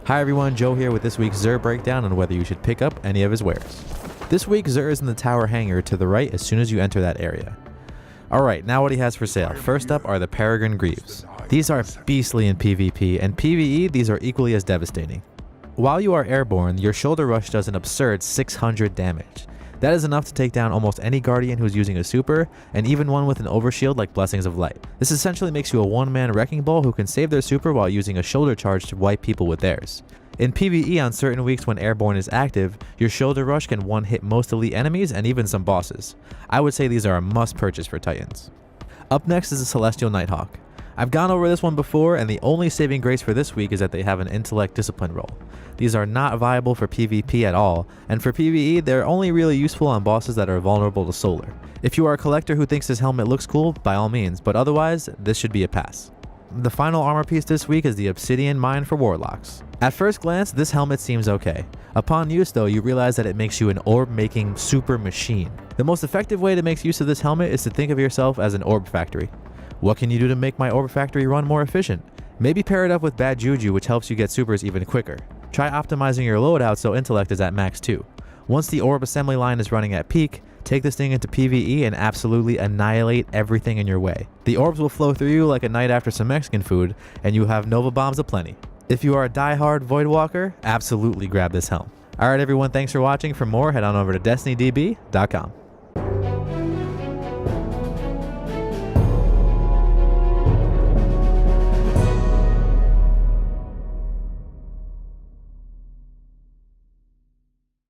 Hi everyone, Joe here with this week's Xur breakdown on whether you should pick up any of his wares. This week, Xur is in the tower hangar to the right as soon as you enter that area. Alright, now what he has for sale. First up are the Peregrine Greaves. These are beastly in PvP, and PvE these are equally as devastating. While you are airborne, your shoulder rush does an absurd 600 damage. That is enough to take down almost any guardian who's using a super, and even one with an overshield like Blessings of Light. This essentially makes you a one-man wrecking ball who can save their super while using a shoulder charge to wipe people with theirs. In PvE on certain weeks when airborne is active, your shoulder rush can one-hit most elite enemies and even some bosses. I would say these are a must purchase for Titans. Up next is the Celestial Nighthawk. I've gone over this one before, and the only saving grace for this week is that they have an intellect discipline roll. These are not viable for PvP at all, and for PvE they're only really useful on bosses that are vulnerable to solar. If you are a collector who thinks this helmet looks cool, by all means, but otherwise this should be a pass. The final armor piece this week is the Obsidian Mind for Warlocks. At first glance, this helmet seems okay. Upon use though, you realize that it makes you an orb-making super machine. The most effective way to make use of this helmet is to think of yourself as an orb factory. What can you do to make my orb factory run more efficient? Maybe pair it up with bad juju, which helps you get supers even quicker. Try optimizing your loadout so intellect is at max too. Once the orb assembly line is running at peak, take this thing into PvE and absolutely annihilate everything in your way. The orbs will flow through you like a night after some Mexican food, and you have Nova bombs aplenty. If you are a die-hard Voidwalker, absolutely grab this helm. Alright everyone, thanks for watching. For more, head on over to destinydb.com.